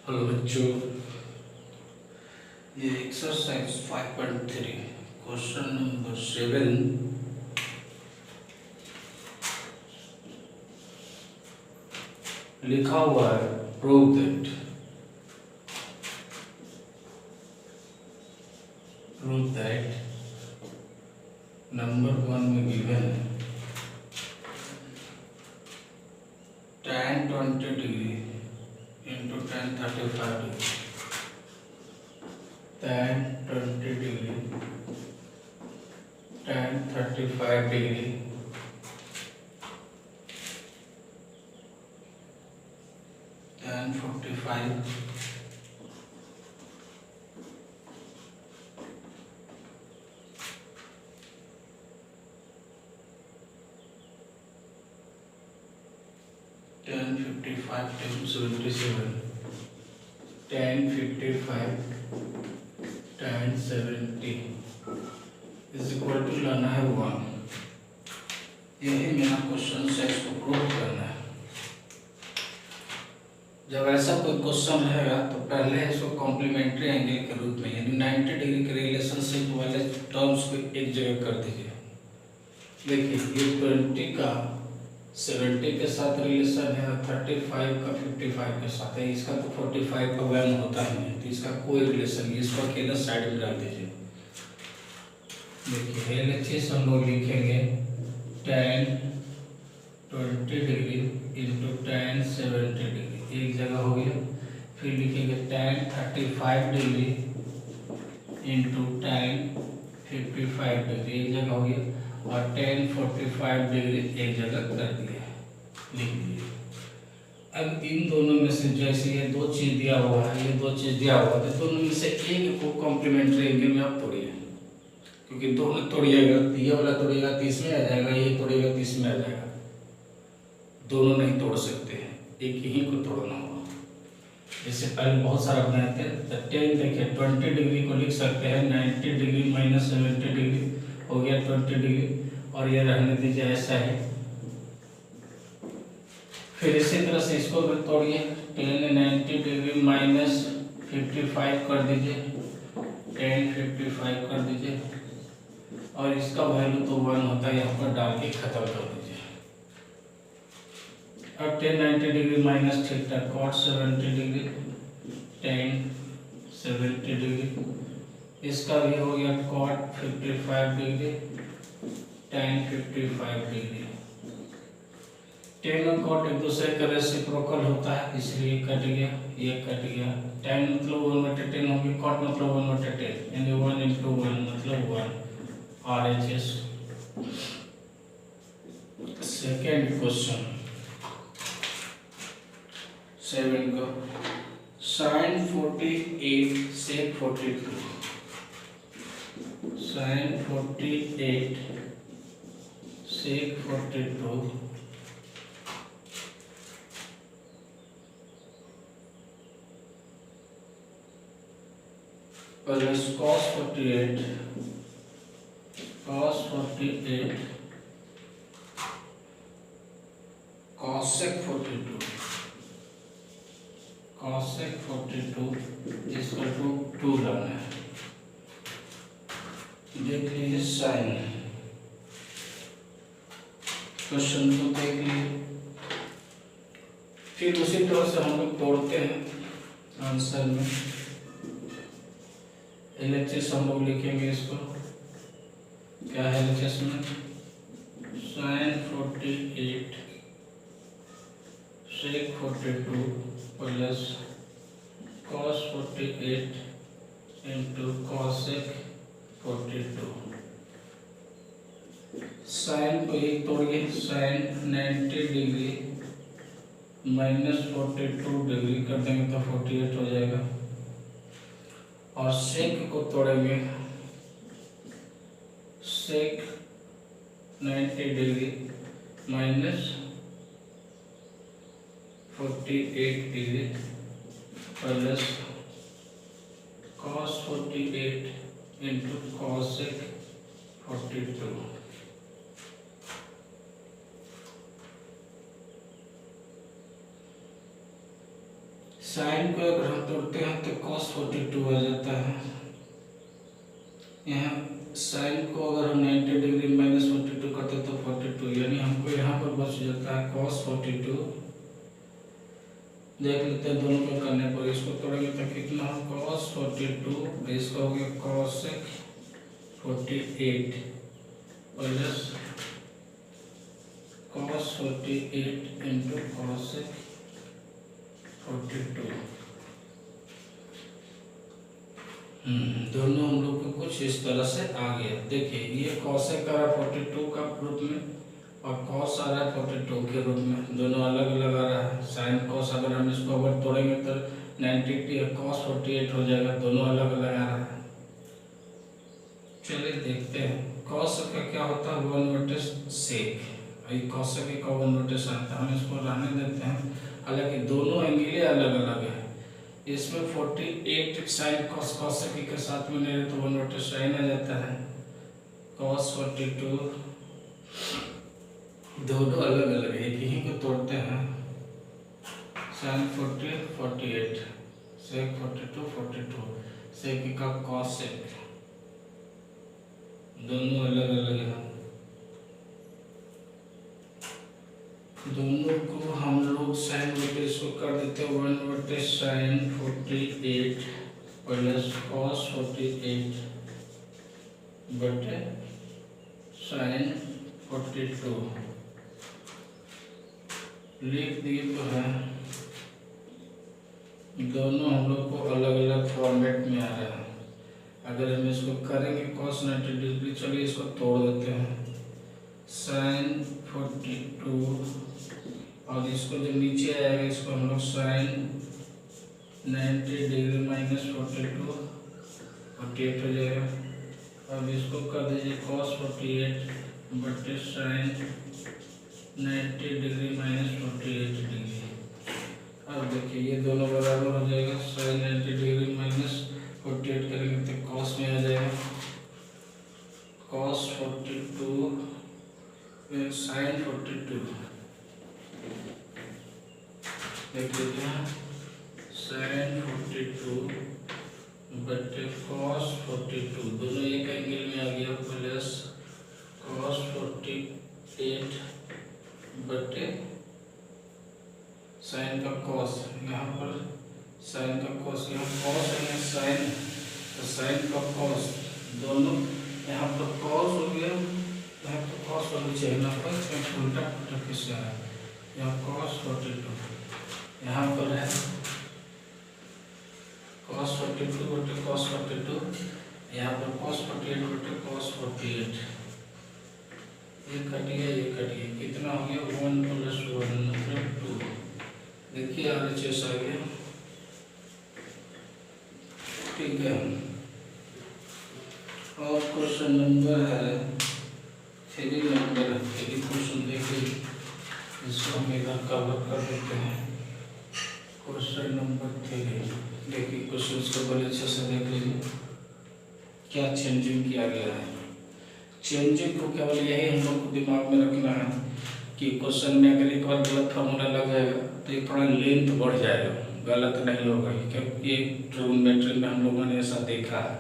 Hello बच्चों, ये exercise 5.3 question number 7 लिखा हुआ है। प्रूव दैट नंबर 1 में गिवन है tan 20 degree into tan 35 degree, tan 20 degree tan 35 degree tan 45 tan 55 tan 77 tan 55 tan 70 is equal to लाना है 1। यही मेरा क्वेश्चन है, इसको प्रूव करना है। जब ऐसा कोई क्वेश्चन रहेगा तो पहले इसको कॉम्प्लीमेंट्री एंगल के रूप में यानी 90 डिग्री के रिलेशनशिप वाले टर्म्स को एक जगह कर दीजिए। देखिए ये 20 का 70 के साथ रिलेशन है, 35 का 55 के साथ है। इसका तो 45 का वैल्यू होता ही नहीं, तो इसका कोई रिलेशन नहीं। इसको अकेला साइड में रख दीजिए। देखिए LHS हम लोग लिखेंगे tan 20 degree into tan 70 degree, एक जगह हो गया। फिर लिखेंगे tan 35 degree into tan 55 degree, एक जगह हो गया। और tan 45 डिग्री एक जगह कर दिया, लिख दिए। अब इन दोनों में से जैसे ये दो चीज दिया हुआ है, ये दो चीज दिया हुआ है, तो दोनों में से एक को कॉम्प्लीमेंट्री एंगल में आप तोड़िए, क्योंकि दोनों तोड़िएगा, ये वाला तोड़िएगा तो इसमें आ जाएगा, ये तोड़िएगा तो इसमें आ जाएगा। दोनों नहीं तोड़ सकते हैं, एक ही को तोड़ना होगा। इससे पहले बहुत सारा बनाए थे। तो टेन देखिए 20 डिग्री को लिख सकते हैं 90 डिग्री माइनस 70 डिग्री हो गया 20 डिग्री, और ये रहने दीजिए ऐसा ही। फिर इसी तरह से इसको भी तोड़िए, टेन 90 डिग्री माइनस 55 कर दीजिए, टेन 55 कर दीजिए, और इसका वैल्यू तो 1 होता है, यहाँ पर डाल के खत्म कर दीजिए। अब ten 90 degree minus theta cot 70 degree tan 70 degree, इसका भी हो गया cot 55 degree tan 55 degree. tan और cot एक दूसरे का रेसिप्रोकल होता है, इसलिए कट गया, ये कट गया। tan मतलब 1/10 हो गया, cot मतलब 1/10, यानी 1 into 1 मतलब 1 RHS। सेकेंड क्वेश्चन 7 का sin 48 sec 42, sin 48 sec 42 plus cos 48 cosec 42 cosec 42 इसका 2 लाना है। देख लीजिए साइन, क्वेश्चन को देख लीजिए। फिर उसी तरह से हम लोग तोड़ते हैं आंसर में। LHS हम लोग लिखेंगे, इसको क्या है LHS में, sin 48 sec 42 plus cos 48 into cosec 42। Sine को एक तोड़िए, sin 90 डिग्री माइनस 42 डिग्री कर देंगे तो 48 हो जाएगा। और सेक को तोड़ेंगे, sec 90 degree minus 48 degree plus cos 48 into cosec 42। Sine को अगर हम तोड़ते हैं तो cos 42 आ जाता है। यहाँ साइन को अगर हम 90 डिग्री माइनस 42 करते तो 42, यानी हमको यहाँ पर बच जाता है cos 42। देख लेते हैं दोनों को करने पर, इसको तोड़ेंगे तो कितना हो, cos 42, इसका हो गया cosec 48 plus cos 48 into cosec 42। दोनों हम लोग को कुछ इस तरह से आ गया। देखिए ये cosec आ रहा है 42 का रूप में और cos आ रहा है 42 के रूप में, दोनों अलग अलग आ रहा है। sin cos अगर हम इसको अगर तोड़ेंगे तो 90 cos 48 हो जाएगा, दोनों अलग अलग आ रहा है। चलिए देखते हैं cos का क्या होता है 1/sec, cosec का 1/sec आता है, हम इसको रहने देते हैं। हालांकि दोनों एंगल अलग अलग है, इसमें 48 sin cos cosec के साथ में ले तो 1/sin आ जाता है। cos 42 दोनों अलग अलग है, एक ही को तोड़ते हैं। sin 40 48 sec 42 42 sec का cosec, दोनों अलग अलग है। दोनों को हम लोग साइन बटे इसको कर देते हैं 1/sin 48 प्लस cos 48 बटे sin 42 लिख दिए तो है। दोनों हम लोग को अलग अलग फॉर्मेट में आ रहा है। अगर हम इसको करेंगे cos 90 डिग्री, चलिए इसको तोड़ देते हैं। sin 42 और इसको जो नीचे आएगा इसको हम लोग sin 90 डिग्री माइनस 42 48 हो जाएगा। अब इसको कर दीजिए cos 48 बटे sin 90 डिग्री माइनस 48 डिग्री। अब देखिए ये दोनों बराबर हो जाएगा, sin 90 डिग्री माइनस 48 करेंगे तो cos में आ जाएगा, cos 42 sin 42। देख लीजिए sin 42 बटे cos 42, दोनों एक एंगल में आ गया, प्लस cos 48 बटे sin का cos, यहाँ पर sin का cos, यहाँ cos है sin, तो sin का cos, दोनों यहाँ पर cos हो गया, यहाँ पर cos हो नीचे, यहाँ पर उल्टा पुल्टा किससे आया, यहाँ cos 42, यहाँ पर है cos 42 बटे cos 42, यहाँ पर cos 48 बटे cos 48। ये कट गया, कितना हो गया 1 + 1 मतलब 2। देखिए RHS आ गया, ठीक है। और क्वेश्चन नंबर है 3 नंबर, 3 क्वेश्चन देखिए, इसको हम इधर कवर कर देते हैं। क्वेश्चन नंबर 3 देखिए, क्वेश्चन को बड़े अच्छे से देख लीजिए क्या चेंजिंग किया गया है। चेंजिंग को केवल यही हम लोग को दिमाग में रखना है कि क्वेश्चन में अगर एक बार गलत फार्मूला लग जाएगा तो ये थोड़ा लेंथ बढ़ जाएगा, गलत नहीं होगा, क्योंकि ये ट्रिग्नोमेट्री में हम लोगों ने ऐसा देखा है।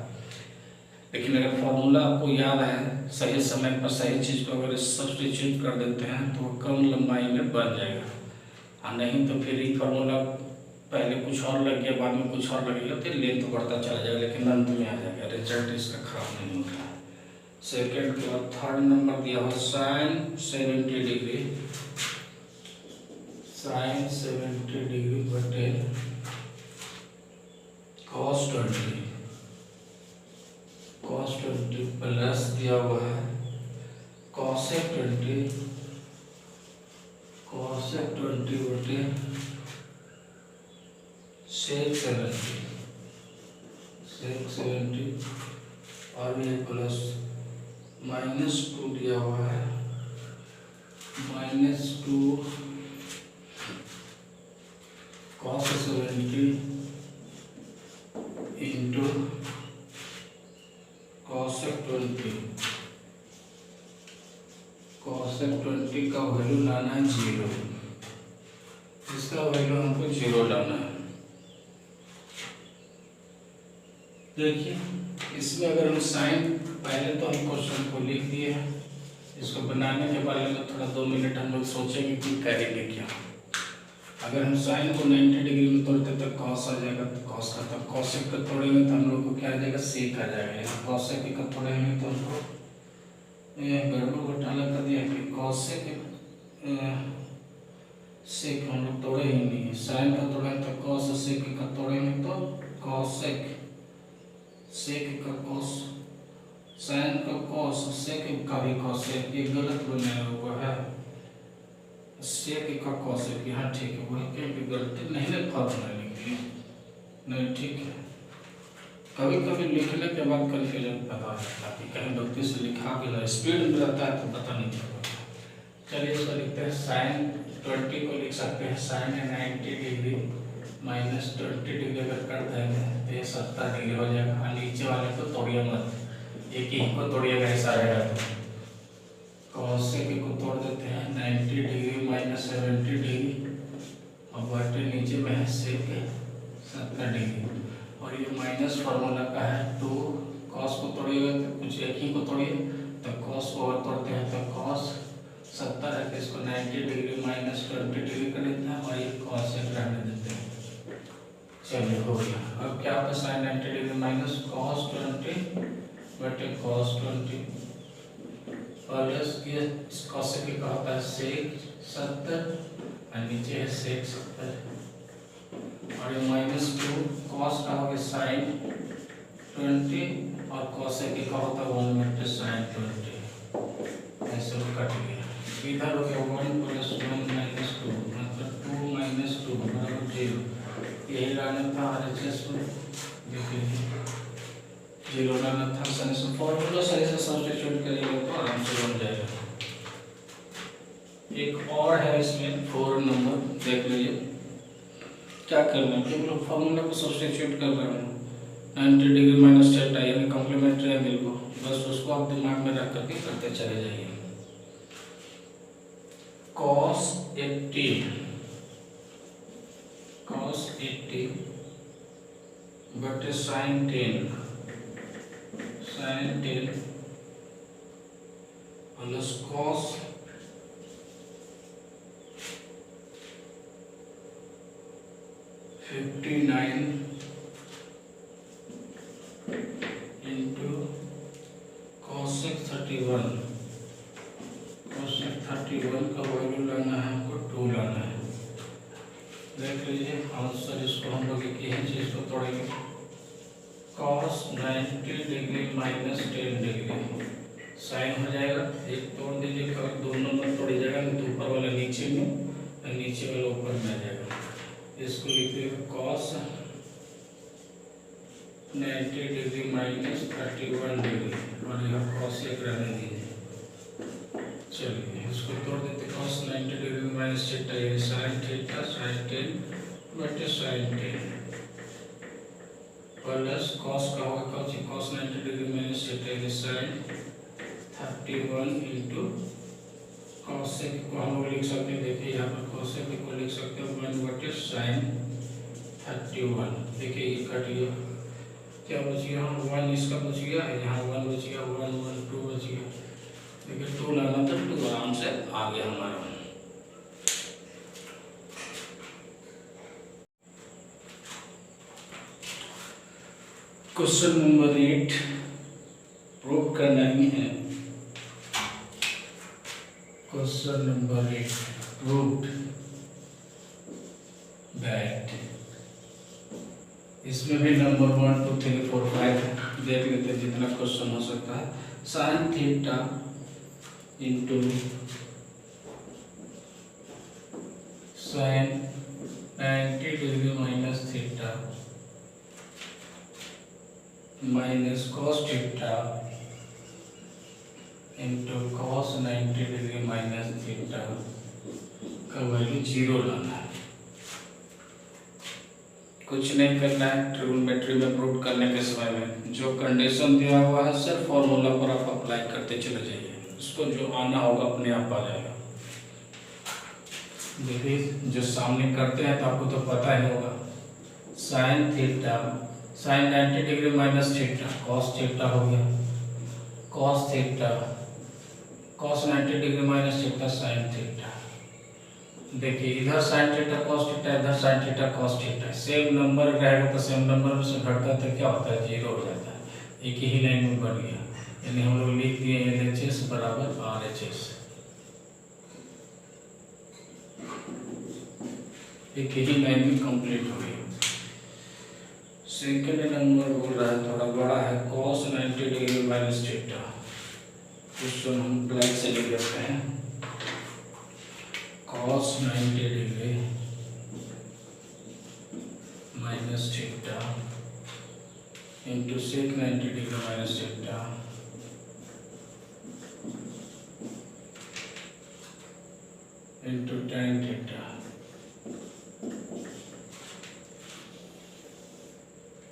लेकिन अगर फार्मूला आपको याद है, सही समय पर सही चीज़ को अगर सब्स्टिट्यूट कर देते हैं तो कम लंबाई में बन जाएगा, और नहीं तो फिर ये फार्मूला पहले कुछ और लग गया, बाद में कुछ और लगेगा तो लेंथ बढ़ता चला जाएगा, लेकिन अंत में आ जाएगा, रिजल्ट इसका खराब नहीं होता है। सेकेंड के बाद 3rd नंबर दिया हुआ sin 70 डिग्री, sin 70 डिग्री बटे cos 20 प्लस दिया हुआ है cosec 20 बटे sec 70 और ये प्लस -2 दिया हुआ है, -2 cos 70 इंटू cosec 20। cosec 20 का वैल्यू लाना है 0, इसका वैल्यू हमको 0 लाना है। देखिए इसमें अगर हम साइन, पहले तो हम क्वेश्चन को लिख दिए हैं, इसको बनाने के बारे में थोड़ा 2 मिनट हम लोग सोचेंगे कि करेंगे क्या। अगर हम साइन को 90 डिग्री में तोड़ते तो कॉस आ जाएगा, तो कॉस का, तो कॉसेक का तोड़ेंगे तो हम लोग को क्या आ जाएगा, सेक आ जाएगा। यहाँ कॉसेक का तोड़ेंगे तो हमको ये गड़बड़ घोटाला कर दिया कि कॉसेक सेक हम लोग तोड़े ही नहीं है। साइन का तोड़ेंगे तो कॉस, सेक का तोड़ेंगे तो कॉसेक, सेक का कॉस, साइन का कॉस, सेक का भी कॉसेक, ये गलत बनाया हुआ है। सेक का कॉसेक, यहाँ ठीक है, वही कहीं गलती नहीं है, फॉर्मूला लिखिए नहीं, ठीक है। कभी कभी लिखने के बाद कन्फ्यूजन पता लगता है कि कहीं गलती से लिखा भी ना, स्पीड में रहता है तो पता नहीं चलता। चलिए इसको लिखते हैं, साइन 20 को लिख सकते हैं साइन 90 डिग्री माइनस 20 डिग्री अगर कर देंगे तो ये 70 डिग्री हो जाएगा। और नीचे वाले को तोड़िए मत, एक ही को तोड़िएगा, ऐसा रहेगा तो कॉसेक को तोड़ देते हैं 90 डिग्री माइनस 70 डिग्री और बटे नीचे में है सेक 70 डिग्री। और ये माइनस फार्मूला का है 2, कॉस को तोड़िएगा तो कुछ एक ही को तोड़िए, तो कॉस को और तोड़ते हैं तो कॉस 70 है, तो इसको 90 डिग्री माइनस 20 डिग्री कर देते हैं और ये कॉसेक रहने देते हैं। चलिए हो गया। अब क्या होता है, साइन 90 डिग्री माइनस कॉस 20 बटे कॉस 20 प्लस ये कॉसेक का होता है सेक 70 और नीचे है सेक 70 और ये माइनस 2 कॉस का हो गया साइन 20 और कॉसेक का होता है 1 बटे साइन 20, ऐसे वो कट गया। इधर हो गया 1 प्लस 1 माइनस 2 मतलब 2 माइनस 2 बराबर 0, यही रहना था RHS में। देखिए 0 रहना था, सही से फॉर्मूला सही से सब्स्टिट्यूट करेंगे तो आराम से बन जाएगा। एक और है इसमें 4 नंबर, देख लीजिए क्या करना है, केवल फॉर्मूला को सब्स्टिट्यूट कर रहे हैं 90 डिग्री माइनस थीटा यानी कॉम्प्लीमेंट्री एंगल को, बस उसको आप दिमाग में रख करके करते चले जाइए। cos 80 बटे sine 10 plus cos 59 into cosec 31। cosec 31 का वैल्यू लाना है हमको 2 लाना है। देख लीजिए आंसर, इसको हम लोग एक ही चीज को तोड़ेंगे, cos 90 degree minus 10 degree sine हो जाएगा, एक तोड़ दीजिए, दोनों में तोड़ जाएगा, तो ऊपर वाला नीचे में और नीचे वाला ऊपर में आ जाएगा। इसको लिखिएगा cos 90 डिग्री माइनस 31 डिग्री और यहाँ cosec रहने दीजिए। चलिए इसको तोड़ देते, cos 90 डिग्री माइनस थीटा यानी साइन थीटा साइन 10 बटे साइन 10 प्लस cos का होगा cos 90 डिग्री माइनस थीटा यानी साइन 31 इंटू cosec को हम लोग लिख सकते हैं, देखिए यहाँ पर cosec को लिख सकते हैं 1 बटे साइन 31। देखिए ये कट गया, क्या बच गया, 1 इसका बच गया, यहाँ 1 बच गया, 1 1 2 बच गया। देखिए 2 लाना था, 2 आराम से आ गया हमारा। क्वेश्चन नंबर 8 प्रूव करना ही है। क्वेश्चन नंबर 8 प्रूव्ड दैट, इसमें भी नंबर 1 2 3 4 5 देख लेते हैं जितना क्वेश्चन हो सकता है। Sine theta into sine 90 degree minus theta minus cos theta into cos 90 degree minus theta का वैल्यू 0 लाना है। कुछ नहीं करना है, ट्रिग्नोमेट्री में प्रूव करने के समय में जो कंडीशन दिया हुआ है सिर्फ फॉर्मूला पर आप अप्लाई करते चले जाइए, उसको जो आना होगा अपने आप आ जाएगा। देखिए जो सामने करते हैं तो आपको तो पता ही होगा, sine theta sine 90 degree minus theta cos theta हो गया, cos theta cos 90 degree minus theta sine theta. देखिए इधर साइन थीटा कॉस थीटा, इधर sine theta cos theta, same number रहेगा तो सेम नंबर से घटता तो क्या होता है, जीरो हो जाता है। एक ही लाइन में बन गया, यानी हम लोग लिख दिए LHS बराबर RHS। एक ही लाइन में कंप्लीट हो गई। सेकेंड नंबर बोल रहा है थोड़ा बड़ा है, cos 90 degree minus theta. Question हम ब्लैक से लिख देते हैं, cos 90 degree minus theta into sec 90 degree minus theta into tan theta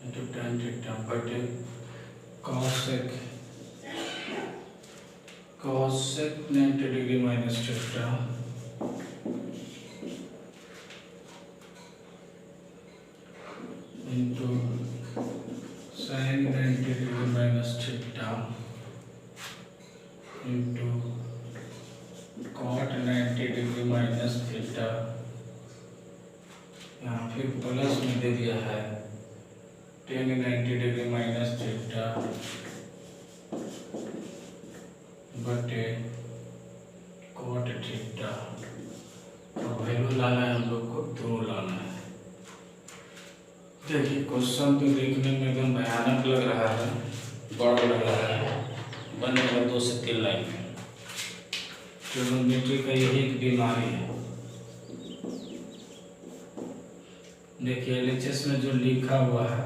into tan theta बटे cosec 90 degree minus theta into sin 90 degree minus theta into cot 90 degree minus theta. यहाँ फिर plus में दे दिया है tan 90 डिग्री माइनस थीटा बटे cot theta. तो value लाना है हम लोग को, दो लाना है। देखिए क्वेश्चन तो देखने में एकदम भयानक लग रहा है, बड़ा लग रहा है, बनेगा 2 से 3 लाइन में। ट्रिग्नोमेट्री का यही एक बीमारी है। देखिए LHS में जो लिखा हुआ है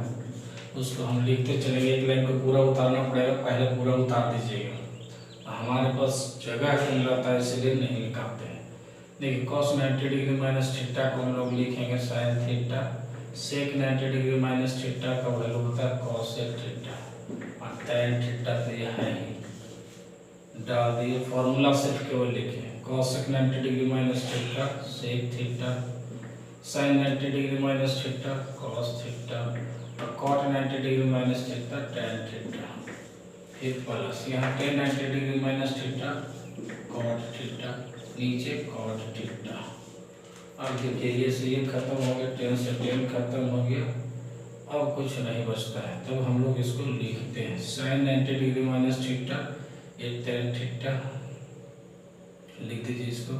उसको हम लिखते चलेंगे, एक लाइन को पूरा उतारना पड़ेगा, पहले पूरा उतार दीजिएगा। हमारे पास जगह कम रहता है इसलिए नहीं लिखाते हैं। देखिए cos 90 डिग्री माइनस थीटा को हम लोग लिखेंगे sin theta, sec 90 degree minus theta का वैल्यू होता है cosec थीटा, और tan थीटा तो यह है ही, डाल दिए। फॉर्मूला सिर्फ केवल लिखे cosec 90 degree minus theta sec theta, sin 90 degree minus theta cos theta, और cot 90 degree minus theta tan theta. फिर प्लस यहाँ tan 90 degree minus theta cot theta, नीचे cot थीटा। अब देखिए ये से ये खत्म हो गया, tan से tan खत्म हो गया, अब कुछ नहीं बचता है। तब हम लोग इसको लिखते हैं sin 90 डिग्री माइनस थीटा, ये tan थीटा लिख दीजिए इसको,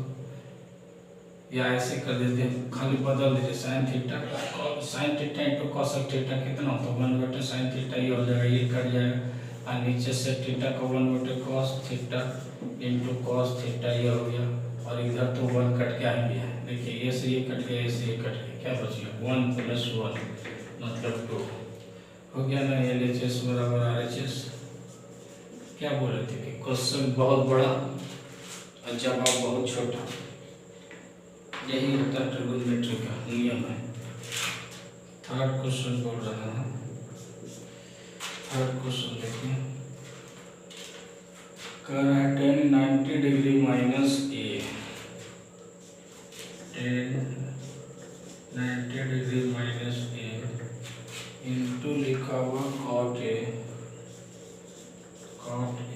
या ऐसे कर देते हैं, खाली बदल दीजिए sin theta into cosec theta कितना होता है 1/sin थीटा, ये हो जाएगा, ये कट जाएगा, और नीचे से थीटा का 1/cos theta into cos theta, ये हो गया, और इधर तो 1 कट के आ गया है। देखिए ये से ये कट गया, ये से ये कट गया, क्या बच गया 1 + 1 मतलब 2 हो गया ना। LHS बराबर RHS। क्या बोल रहे थे कि क्वेश्चन बहुत बड़ा और जवाब बहुत छोटा, यही होता है ट्रिग्नोमेट्री का नियम है। थर्ड क्वेश्चन बोल रहा है, थर्ड क्वेश्चन देखिए, कह रहा है tan 90 degree minus a, tan 90 degree minus a into लिखा हुआ cot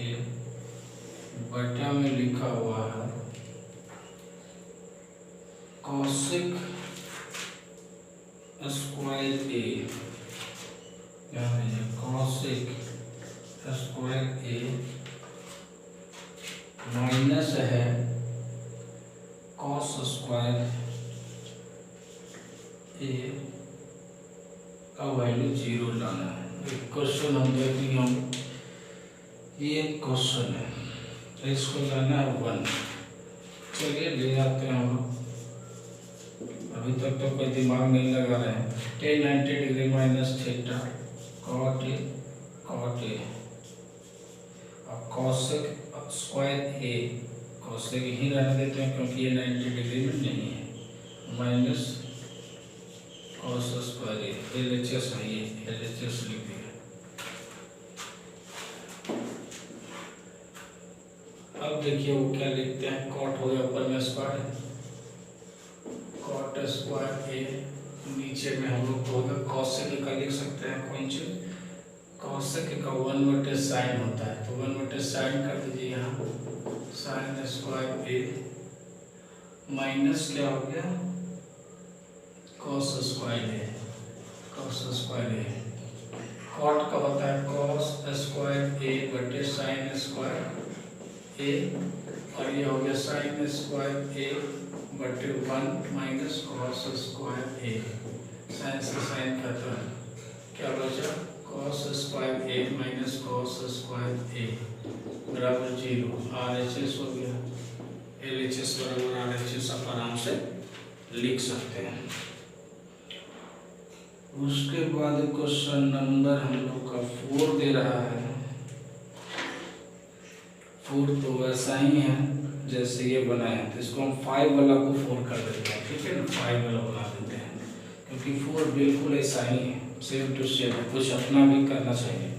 a बटा में लिखा हुआ है cosec square a, cosec square a minus है cos स्क्वायर a का वैल्यू 0 लाना है। क्वेश्चन हम देखेंगे, हम ये क्वेश्चन है तो इसको लाना है 1। चलिए ले आते हैं हम, अभी तक तो कोई दिमाग नहीं लगा रहे हैं। tan 90 degree minus theta cot a और cosec स्क्वायर a, cosec ही रहने देते हैं क्योंकि ये 90 डिग्री में नहीं है, minus cos square a, LHS है ये, LHS लिख दिया। अब देखिए वो क्या लिखते हैं, cot हो गया ऊपर में स्क्वायर, cot स्क्वायर a नीचे में हम लोग को होगा कॉसेक का लिख सकते हैं कौन चीज, कॉसेक का 1/sin होता है, तो 1/sin कर दीजिए यहाँ, sin स्क्वायर ए माइनस क्या हो गया कॉस स्क्वायर ए, कॉस स्क्वायर ए, कॉट का होता है कॉस स्क्वायर ए बटे साइन स्क्वायर ए, और ये हो गया साइन स्क्वायर ए बटे 1 माइनस कॉस स्क्वायर ए, साइन से साइन करता है क्या बचा कॉस स्क्वायर ए माइनस कॉस स्क्वायर ए बराबर 0, RHS हो गया, LHS बराबर RHS आप आराम से लिख सकते हैं। उसके बाद क्वेश्चन नंबर हम लोग का 4 दे रहा है, 4 तो वैसा ही है जैसे ये बनाया है, तो इसको हम 5 वाला को 4 कर देते हैं, ठीक है ना, 5 वाला बना देते हैं, क्योंकि 4 बिल्कुल ऐसा ही है, सेम टू सेम, कुछ अपना भी करना चाहिए।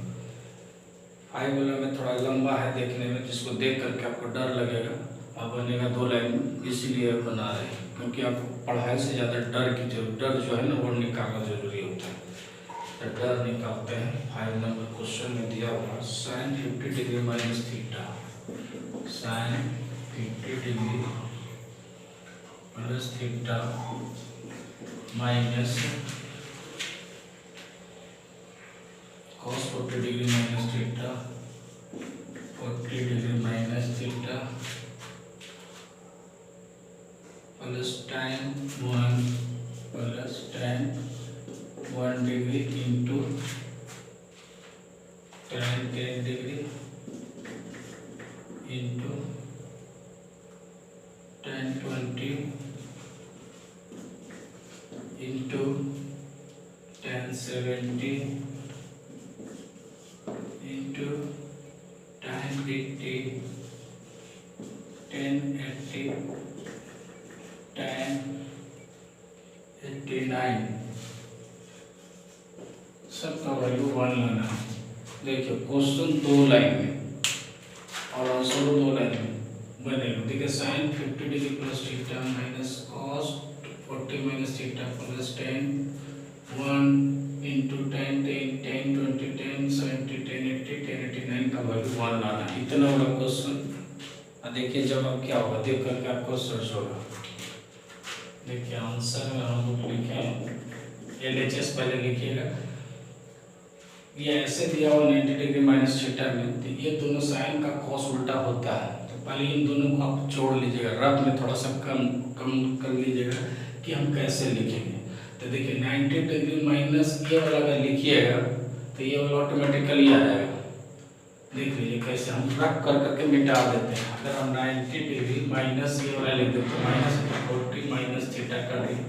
5 वाला में थोड़ा लंबा है देखने में, जिसको देख करके आपको डर लगेगा, अब बनेगा 2 लाइन में, इसीलिए बना रहे हैं, क्योंकि आपको पढ़ाई से ज़्यादा डर जो है ना वो निकालना जरूरी होता है, तो डर निकालते हैं। 5 नंबर क्वेश्चन में दिया हुआ sin 50 degree minus theta, sin 50 degree plus theta minus cos 40 degree minus theta, 40 degree minus theta plus tan 1 plus tan 1 degree into tan 10 degree into tan 20 into tan 70 into tan 80 tan 80 tan 89 सबका value 1 लाना है। देखिए question 2 line में और answer 2 line में बनेगा। देखिए sin 50 degree plus theta minus cos 40 minus theta plus tan 1 into tan 10 tan 20 tan 70 tan 80 tan 89 का वैल्यू 1 लाना है। इतना बड़ा क्वेश्चन, देखिए जवाब क्या होगा देख करके आपको सर्च होगा। देखिए आंसर में हम लोग लिखे LHS पहले लिखिएगा, ये ऐसे दिया हुआ 90 डिग्री माइनस थीटा में, तो ये दोनों साइन का कॉस उल्टा होता है, तो पहले इन दोनों को आप जोड़ लीजिएगा, रफ में थोड़ा सा कम कर लीजिएगा कि हम कैसे लिखेंगे। तो देखिए 90 डिग्री माइनस ये वाला अगर लिखिएगा तो ये वाला ऑटोमेटिकली आ जाएगा। देख लीजिए कैसे हम रख कर करके मिटा देते हैं। अगर हम 90 डिग्री माइनस ये वाला लिख देते हैं, माइनस 40 माइनस थीटा कर दिए,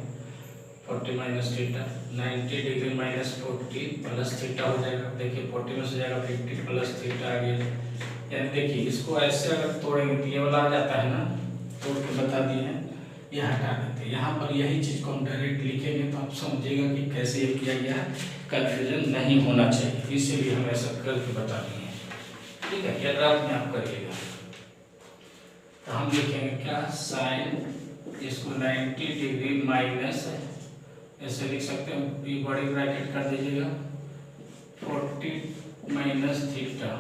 40 minus theta, 90 degree minus 40 plus theta हो जाएगा। देखिए 40 में से जाएगा 50 प्लस थीटा आ गया। यानी देखिए इसको ऐसे अगर तोड़ेंगे तो ये वाला आ जाता है ना, तोड़ के बता दिए हैं, ये हटा देते हैं। यहाँ पर यही चीज़ को हम डायरेक्ट लिखेंगे तो आप समझिएगा कि कैसे ये किया गया है, कन्फ्यूजन नहीं होना चाहिए, इसीलिए हम ऐसा करके बता दिए हैं। ठीक है, ये रात में आप करिएगा। तो हम लिखेंगे क्या, साइन इसको 90 डिग्री माइनस ऐसे लिख सकते हैं, ये बड़ी ब्रैकेट कर दीजिएगा 40 माइनस थीटा।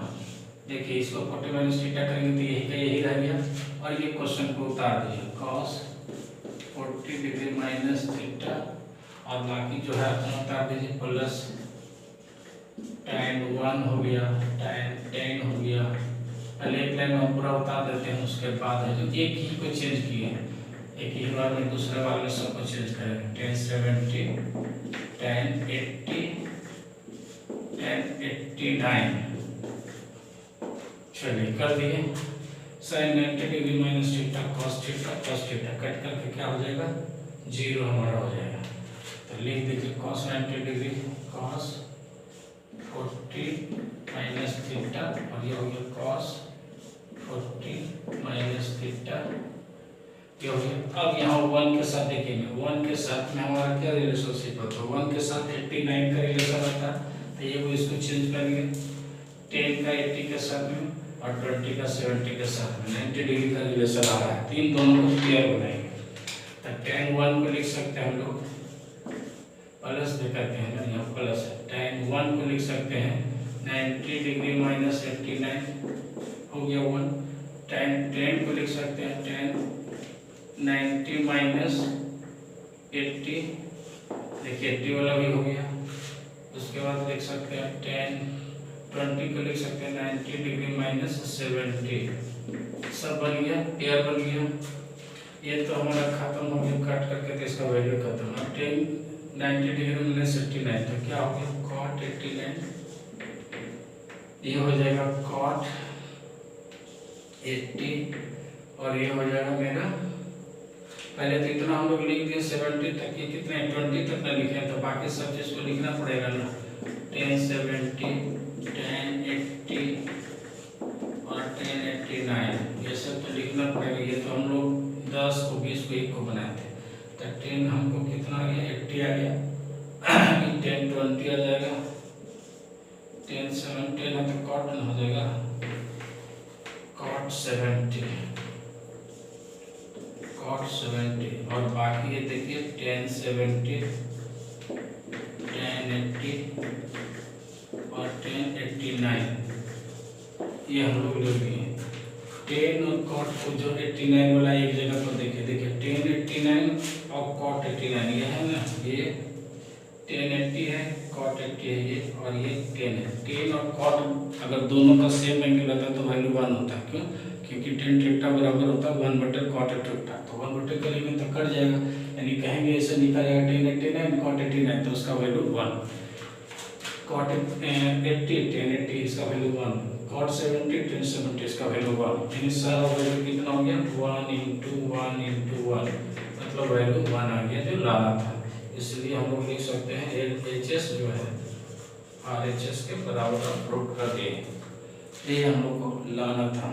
देखिए इसको 40 माइनस थीटा करेंगे तो यही का यही रह गया, और ये क्वेश्चन को उतार दीजिए cos 40 डिग्री माइनस थीटा, और बाकी जो है अपना उतार दीजिए, प्लस tan 1 हो गया, tan 10 हो गया। पहले एक लाइन में पूरा उतार देते हैं, उसके बाद है जो एक ही को चेंज किए हैं, एक ही बार में दूसरे बार में सबको चेंज करेंगे। tan 70 tan 80 tan 89, चलिए कर दिए। sin 90 degree minus theta cos theta cut करके क्या हो जाएगा, 0 हमारा हो जाएगा। तो लिख दीजिए cos 90 degree cos 40 minus theta, और ये हो गया cos 40 माइनस थीटा, ये हो गया। अब यहाँ 1 के साथ देखेंगे, 1 के साथ में हमारा क्या रिलेशनशिप होता है, 1 के साथ 89 का रिलेशन होता है, तो ये वो इसको चेंज करेंगे, 10 का 80 के साथ में और 20 का 70 के साथ में 90 डिग्री का रिलेशन आ रहा है, तो इन दोनों को पेयर बनाएंगे। तो tan 1 को लिख सकते हैं हम लोग प्लस देकर के है ना, यहाँ प्लस है। tan 1 को लिख सकते हैं 90 डिग्री माइनस 89 हो गया 1। tan 10 को लिख सकते हैं tan 90 माइनस 80, देखिए 80 वाला भी हो गया। उसके बाद लिख सकते हैं tan 20 को लिख सकते हैं 90 डिग्री माइनस 70, सब बन गया, पेयर बन गया। ये तो हमारा खत्म हो गया, कट करके तो इसका वैल्यू खत्म। अब 90 डिग्री माइनस 89 तो क्या हो गया cot 89, ये हो जाएगा cot 80 और ये हो जाएगा मेरा, पहले तो इतना हम लोग लिख दिए 70 तक, ये कितने 20 तक ना लिखे तो बाकी सब चीज को लिखना पड़ेगा ना। tan 70, tan 80 और tan 89 ये सब तो लिखना पड़ेगा। ये तो हम लोग 10 को 20 को 1 को बनाए थे, तो 10 हमको कितना आ गया 80 आ गया, tan 20 आ जाएगा, tan 70 है तो cot हो जाएगा cot 70 और बाकी ये देखिए tan 70, tan 80 और tan 89 ये हम लोग लिख दिए। tan और cot को जो 89 वाला एक जगह पर देखिए tan 89 और cot 89 ये है ना, ये tan 80 है cot 80 है ये, और ये tan है। tan और cot अगर दोनों का सेम एंगल रहता है तो वैल्यू 1 होता है, क्यों? क्योंकि tan थीटा बराबर होता है 1/cot थीटा, तो 1/, करेंगे तो कट जाएगा, यानी कहेंगे ऐसे लिखा जाएगा tan 89 cot 89 तो उसका वैल्यू 1, cot 80 tan 80 इसका वैल्यू 1, cot 70 tan 70 इसका वैल्यू 1, यानी सारा वैल्यू कितना हो गया 1 × 1 × 1, मतलब वैल्यू 1 आ गया जो लाना था। इसलिए हम लोग लिख सकते हैं LHS जो है RHS के बराबर प्रूव कर दिए, ये हम लोग को लाना था।